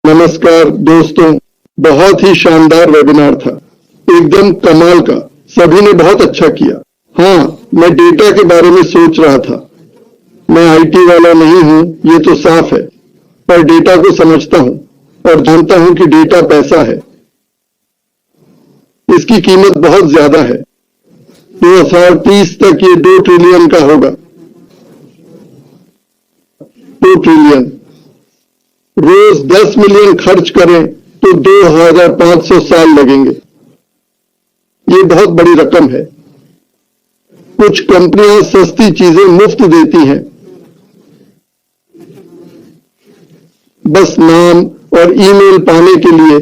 नमस्कार दोस्तों, बहुत ही शानदार वेबिनार था, एकदम कमाल का। सभी ने बहुत अच्छा किया। हाँ, मैं डेटा के बारे में सोच रहा था। मैं आईटी वाला नहीं हूँ, ये तो साफ है, पर डेटा को समझता हूँ और जानता हूँ कि डेटा पैसा है। इसकी कीमत बहुत ज्यादा है। 2030 तक ये 2 ट्रिलियन का होगा। 2 ट्रिलियन। रोज 10 मिलियन खर्च करें तो 2500 साल लगेंगे। ये बहुत बड़ी रकम है। कुछ कंपनियां सस्ती चीजें मुफ्त देती हैं, बस नाम और ईमेल पाने के लिए।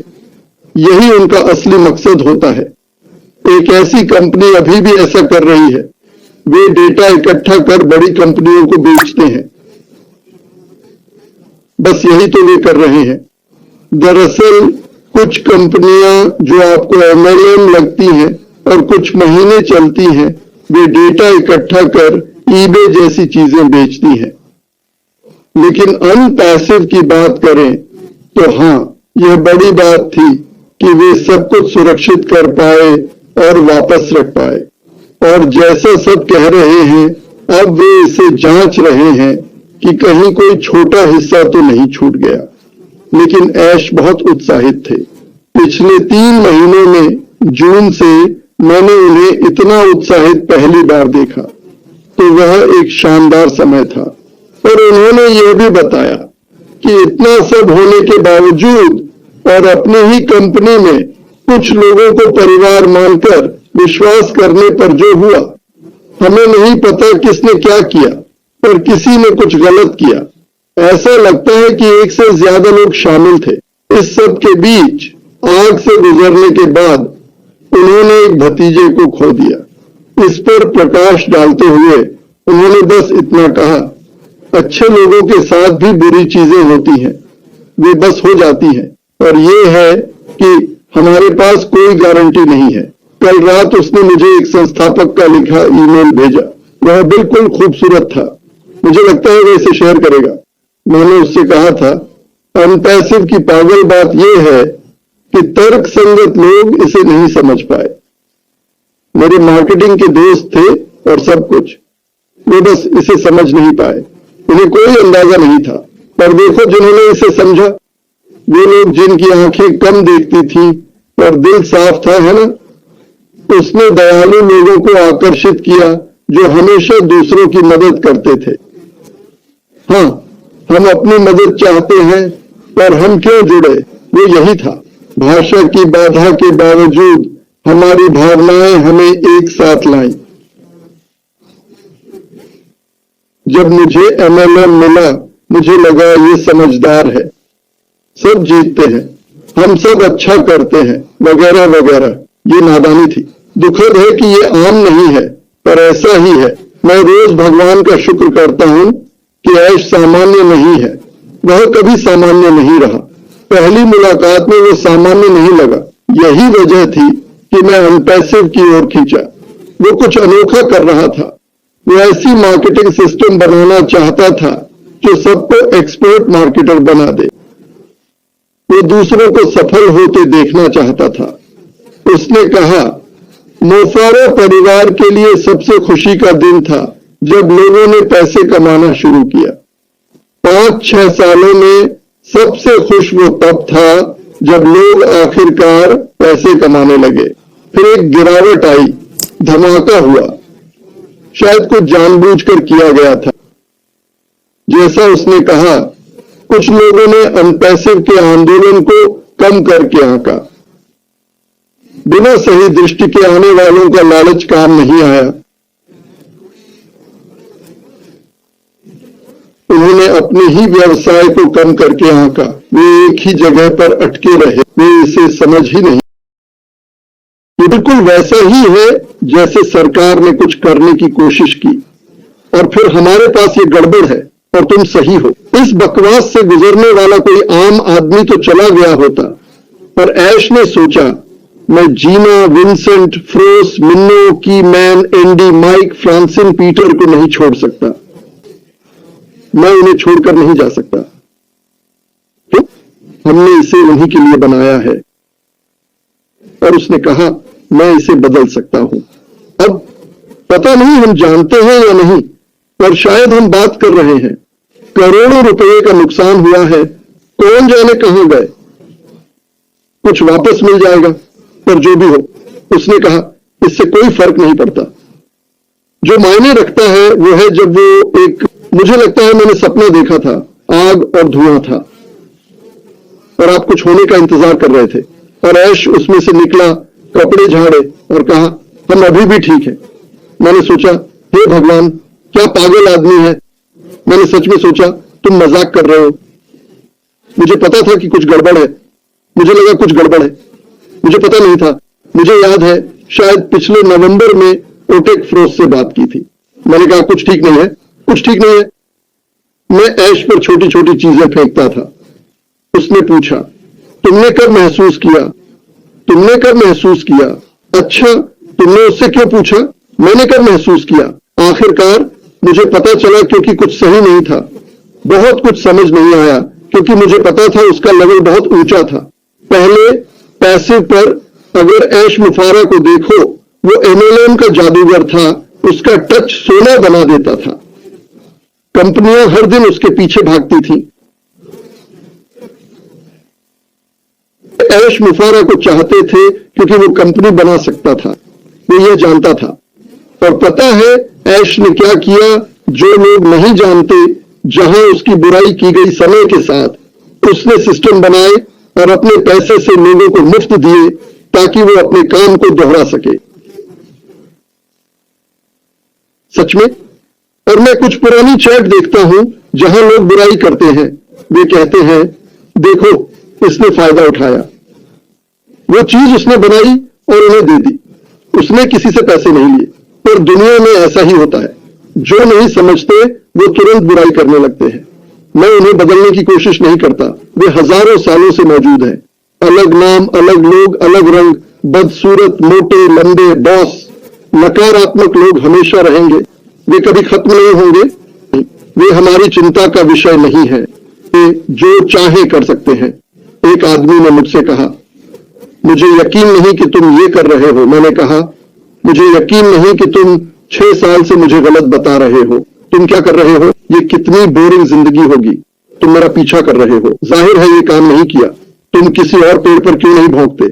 यही उनका असली मकसद होता है। एक ऐसी कंपनी अभी भी ऐसा कर रही है। वे डेटा इकट्ठा कर बड़ी कंपनियों को बेचते हैं। बस यही तो वे कर रहे हैं। दरअसल कुछ कंपनियां जो आपको MLM लगती हैं और कुछ महीने चलती हैं, वे डेटा इकट्ठा कर eBay जैसी चीजें बेचती हैं। लेकिन अनपैसिव की बात करें तो हाँ, यह बड़ी बात थी कि वे सब कुछ सुरक्षित कर पाए और वापस रख पाए। और जैसा सब कह रहे हैं, अब वे इसे जांच रहे हैं कि कहीं कोई छोटा हिस्सा तो नहीं छूट गया। लेकिन ऐश बहुत उत्साहित थे। पिछले 3 महीनों में जून से मैंने उन्हें इतना उत्साहित पहली बार देखा, तो वह एक शानदार समय था। और उन्होंने यह भी बताया कि इतना सब होने के बावजूद और अपनी ही कंपनी में कुछ लोगों को परिवार मानकर विश्वास करने पर जो हुआ, हमें नहीं पता किसने क्या किया, पर किसी ने कुछ गलत किया। ऐसा लगता है कि 1 से ज्यादा लोग शामिल थे। इस सब के बीच आग से गुजरने के बाद उन्होंने एक भतीजे को खो दिया। इस पर प्रकाश डालते हुए उन्होंने बस इतना कहा, अच्छे लोगों के साथ भी बुरी चीजें होती हैं, वे बस हो जाती हैं। और ये है कि हमारे पास कोई गारंटी नहीं है। कल रात उसने मुझे एक संस्थापक का लिखा ईमेल भेजा। वह बिल्कुल खूबसूरत था। मुझे लगता है वह इसे शेयर करेगा। मैंने उससे कहा था, अनपैसिव की पागल बात यह है कि तर्क संगत लोग इसे नहीं समझ पाए। मेरे मार्केटिंग के दोस्त थे और सब कुछ, वे बस इसे समझ नहीं पाए। उन्हें कोई अंदाजा नहीं था। पर देखो, जिन्होंने इसे समझा, वे लोग जिनकी आंखें कम देखती थी और दिल साफ था, है ना? उसने दयालु लोगों को आकर्षित किया जो हमेशा दूसरों की मदद करते थे। हाँ, हम अपनी मदद चाहते हैं, पर हम क्यों जुड़े? वो यही था। भाषा की बाधा के बावजूद हमारी भावनाएं हमें एक साथ लाई। जब मुझे MLM मिला, मुझे लगा ये समझदार है, सब जीतते हैं, हम सब अच्छा करते हैं, वगैरह वगैरह। ये नादानी थी। दुखद है कि ये आम नहीं है, पर ऐसा ही है। मैं रोज भगवान का शुक्र करता हूं कि ऐश सामान्य नहीं है। वह कभी सामान्य नहीं रहा। पहली मुलाकात में वो सामान्य नहीं लगा। यही वजह थी कि मैं अनपैसिव की ओर खींचा। वो कुछ अनोखा कर रहा था। वो ऐसी मार्केटिंग सिस्टम बनाना चाहता था जो सबको एक्सपर्ट मार्केटर बना दे। वो दूसरों को सफल होते देखना चाहता था। उसने कहा, मोफारो परिवार के लिए सबसे खुशी का दिन था जब लोगों ने पैसे कमाना शुरू किया। 5-6 सालों में सबसे खुश वो तब था जब लोग आखिरकार पैसे कमाने लगे। फिर एक गिरावट आई, धमाका हुआ। शायद कुछ जानबूझकर किया गया था। जैसा उसने कहा, कुछ लोगों ने अनपैसिव के आंदोलन को कम करके आंका। बिना सही दृष्टि के आने वालों का लालच काम नहीं आया। उन्होंने अपने ही व्यवसाय को कम करके आंका। वे एक ही जगह पर अटके रहे। वे इसे समझ ही नहीं। ये बिल्कुल वैसा ही है जैसे सरकार ने कुछ करने की कोशिश की और फिर हमारे पास ये गड़बड़ है और तुम सही हो। इस बकवास से गुजरने वाला कोई आम आदमी तो चला गया होता, पर ऐश ने सोचा, मैं जीना, विंसेंट, फ्रोस, मिन्नो, की मैन, एंडी, माइक, फ्रांसिन, पीटर को नहीं छोड़ सकता। मैं उन्हें छोड़कर नहीं जा सकता। हमने इसे उन्हीं के लिए बनाया है। और उसने कहा, मैं इसे बदल सकता हूं। अब पता नहीं हम जानते हैं या नहीं, पर शायद हम बात कर रहे हैं। करोड़ों रुपए का नुकसान हुआ है, कौन जाने कहां गए। कुछ वापस मिल जाएगा, पर जो भी हो, उसने कहा, इससे कोई फर्क नहीं पड़ता। जो मायने रखता है वो है जब वो एक, मुझे लगता है मैंने सपना देखा था, आग और धुआं था और आप कुछ होने का इंतजार कर रहे थे, और ऐश उसमें से निकला, कपड़े झाड़े और कहा, हम अभी भी ठीक है। मैंने सोचा, हे भगवान, क्या पागल आदमी है। मैंने सच में सोचा, तुम मजाक कर रहे हो। मुझे पता था कि कुछ गड़बड़ है। मुझे लगा कुछ गड़बड़ है, मुझे पता नहीं था। मुझे याद है शायद पिछले नवंबर में ओटेक फ्रोस से बात की थी। मैंने कहा, कुछ ठीक नहीं है, कुछ ठीक नहीं है। मैं ऐश पर छोटी छोटी चीजें फेंकता था। उसने पूछा, तुमने कब महसूस किया? तुमने कब महसूस किया? अच्छा, तुमने उससे क्यों पूछा? मैंने कब महसूस किया? आखिरकार मुझे पता चला, क्योंकि कुछ सही नहीं था। बहुत कुछ समझ नहीं आया, क्योंकि मुझे पता था उसका लेवल बहुत ऊंचा था। पहले पैसे पर अगर ऐश मुफारा को देखो, वो एमएलएम का जादूगर था। उसका टच सोना बना देता था। कंपनियां हर दिन उसके पीछे भागती थी। ऐश मुफारा को चाहते थे क्योंकि वो कंपनी बना सकता था, वो ये जानता था। और पता है ऐश ने क्या किया जो लोग नहीं जानते? जहां उसकी बुराई की गई समय के साथ, उसने सिस्टम बनाए और अपने पैसे से लोगों को मुफ्त दिए ताकि वो अपने काम को दोहरा सके। सच में। और मैं कुछ पुरानी चैट देखता हूं जहां लोग बुराई करते हैं। वे कहते हैं, देखो इसने फायदा उठाया, वो चीज उसने बनाई और उन्हें दे दी, उसने किसी से पैसे नहीं लिए। पर दुनिया में ऐसा ही होता है, जो नहीं समझते वो तुरंत बुराई करने लगते हैं। मैं उन्हें बदलने की कोशिश नहीं करता, वे हजारों सालों से मौजूद हैं। अलग नाम, अलग लोग, अलग रंग, बदसूरत, मोटे, लंबे, बॉस, नकारात्मक लोग हमेशा रहेंगे। वे कभी खत्म नहीं होंगे। वे हमारी चिंता का विषय नहीं है। वे जो चाहे कर सकते हैं। एक आदमी ने मुझसे कहा, मुझे यकीन नहीं कि तुम ये कर रहे हो। मैंने कहा, मुझे यकीन नहीं कि तुम 6 साल से मुझे गलत बता रहे हो। तुम क्या कर रहे हो? ये कितनी बोरिंग जिंदगी होगी। तुम मेरा पीछा कर रहे हो। जाहिर है ये काम नहीं किया। तुम किसी और पेड़ पर क्यों नहीं भौंकते?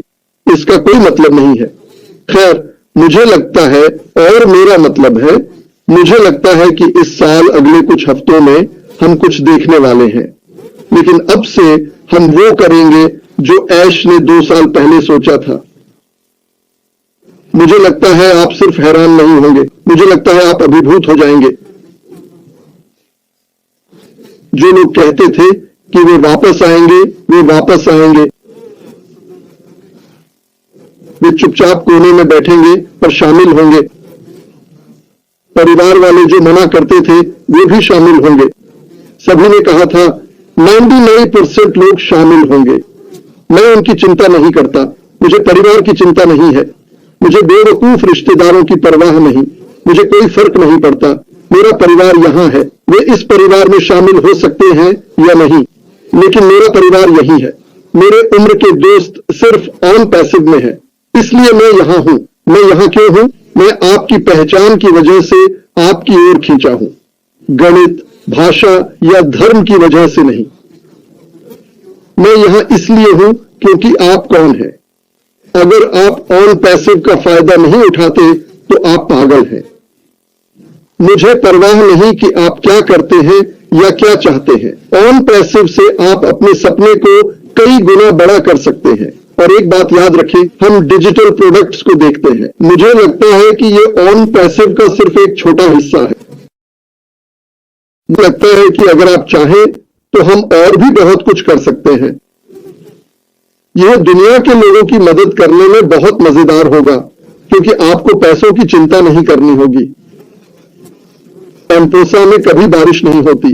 इसका कोई मतलब नहीं है। खैर, मुझे लगता है, और मेरा मतलब है, मुझे लगता है कि इस साल अगले कुछ हफ्तों में हम कुछ देखने वाले हैं। लेकिन अब से हम वो करेंगे जो ऐश ने 2 साल पहले सोचा था। मुझे लगता है आप सिर्फ हैरान नहीं होंगे, मुझे लगता है आप अभिभूत हो जाएंगे। जो लोग कहते थे कि वे वापस आएंगे, वे वापस आएंगे। वे चुपचाप कोने में बैठेंगे पर शामिल होंगे। परिवार वाले जो मना करते थे वे भी शामिल होंगे। सभी ने कहा था 99% लोग शामिल होंगे। मैं उनकी चिंता नहीं करता। मुझे परिवार की चिंता नहीं है। मुझे बेवकूफ रिश्तेदारों की परवाह नहीं। मुझे कोई फर्क नहीं पड़ता। मेरा परिवार यहां है। वे इस परिवार में शामिल हो सकते हैं या नहीं, लेकिन मेरा परिवार यही है। मेरे उम्र के दोस्त सिर्फ ऑन पैसिव में है, इसलिए मैं यहां हूं। मैं यहां क्यों हूं? मैं आपकी पहचान की वजह से आपकी ओर खींचा हूं, गणित, भाषा या धर्म की वजह से नहीं। मैं यहां इसलिए हूं क्योंकि आप कौन है। अगर आप ऑन पैसिव का फायदा नहीं उठाते तो आप पागल हैं। मुझे परवाह नहीं कि आप क्या करते हैं या क्या चाहते हैं। ऑन पैसिव से आप अपने सपने को कई गुना बड़ा कर सकते हैं। और एक बात याद रखें, हम डिजिटल प्रोडक्ट्स को देखते हैं। मुझे लगता है कि ये ऑन पैसिव का सिर्फ एक छोटा हिस्सा है। मुझे लगता है कि अगर आप चाहें तो हम और भी बहुत कुछ कर सकते हैं। यह दुनिया के लोगों की मदद करने में बहुत मजेदार होगा, क्योंकि आपको पैसों की चिंता नहीं करनी होगी। एम्पोसा में कभी बारिश नहीं होती।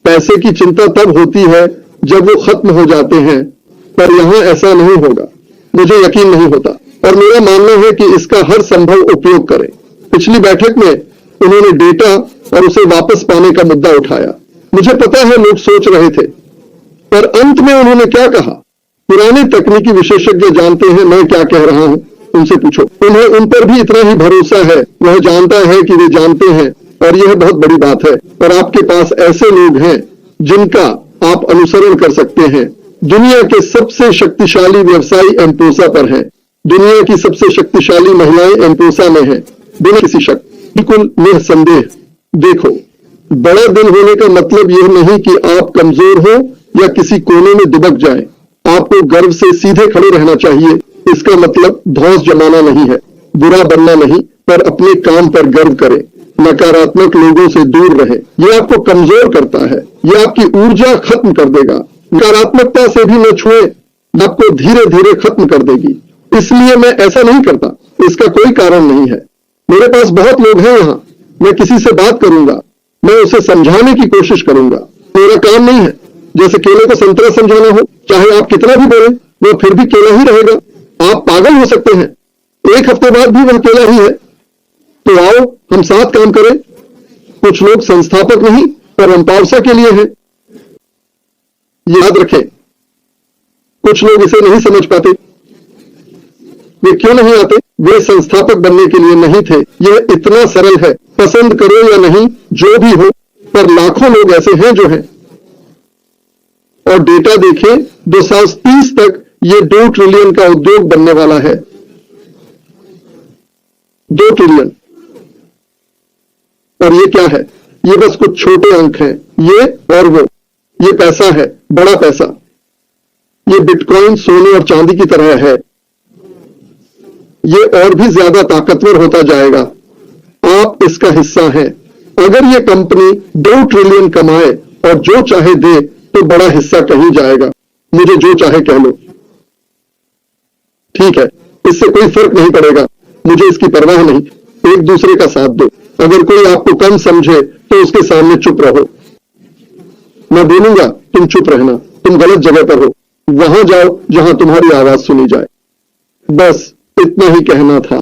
पैसे की चिंता तब होती है जब वो खत्म हो जाते हैं, पर यहां ऐसा नहीं होगा। मुझे यकीन नहीं होता और मेरा मानना है कि इसका हर संभव उपयोग करें। पिछली बैठक में उन्होंने डेटा और उसे वापस पाने का मुद्दा उठाया। मुझे पता है लोग सोच रहे थे, पर अंत में उन्होंने क्या कहा? पुराने तकनीकी विशेषज्ञ जानते हैं मैं क्या कह रहा हूं, उनसे पूछो। उन्हें उन पर भी इतना ही भरोसा है, वह जानता है कि वे जानते हैं, और यह बहुत बड़ी बात है। और आपके पास ऐसे लोग हैं जिनका आप अनुसरण कर सकते हैं। दुनिया के सबसे शक्तिशाली व्यवसायी एम्पोसा पर हैं। दुनिया की सबसे शक्तिशाली महिलाएं एम्पोसा में हैं, बिना किसी शक, बिल्कुल निसंदेह। देखो, बड़ा दिल होने का मतलब यह नहीं कि आप कमजोर हो या किसी कोने में दुबक जाएं। आपको गर्व से सीधे खड़े रहना चाहिए। इसका मतलब धौंस जमाना नहीं है, बुरा बनना नहीं, पर अपने काम पर गर्व करें। नकारात्मक लोगों से दूर रहे। यह आपको कमजोर करता है, यह आपकी ऊर्जा खत्म कर देगा। नकारात्मकता से भी न छुए, आपको धीरे धीरे खत्म कर देगी। इसलिए मैं ऐसा नहीं करता, इसका कोई कारण नहीं है। मेरे पास बहुत लोग हैं यहां, मैं किसी से बात करूंगा, मैं उसे समझाने की कोशिश करूंगा। मेरा काम नहीं है जैसे केले को संतरा समझाना हो। चाहे आप कितना भी बोलें, वह फिर भी केला ही रहेगा। आप पागल हो सकते हैं, एक हफ्ते बाद भी वह केला ही है। तो आओ हम साथ काम करें। कुछ लोग संस्थापक नहीं पर एम्पावसा के लिए हैं। याद रखें, कुछ लोग इसे नहीं समझ पाते। वे क्यों नहीं आते? वे संस्थापक बनने के लिए नहीं थे। यह इतना सरल है, पसंद करो या नहीं, जो भी हो, पर लाखों लोग ऐसे हैं जो हैं। और डेटा देखें, 2030 तक यह 2 ट्रिलियन का उद्योग बनने वाला है। 2 ट्रिलियन। और ये क्या है? ये बस कुछ छोटे अंक हैं। ये और वो, ये पैसा है, बड़ा पैसा। ये बिटकॉइन सोने और चांदी की तरह है। ये और भी ज्यादा ताकतवर होता जाएगा। आप इसका हिस्सा हैं। अगर ये कंपनी 2 ट्रिलियन कमाए और जो चाहे दे, तो बड़ा हिस्सा कहीं जाएगा। मुझे जो चाहे कह लो, ठीक है, इससे कोई फर्क नहीं पड़ेगा। मुझे इसकी परवाह नहीं। एक दूसरे का साथ दो। अगर कोई आपको कम समझे तो उसके सामने चुप रहो। मैं बोलूंगा, तुम चुप रहना। तुम गलत जगह पर हो। वहां जाओ जहां तुम्हारी आवाज सुनी जाए। बस इतना ही कहना था।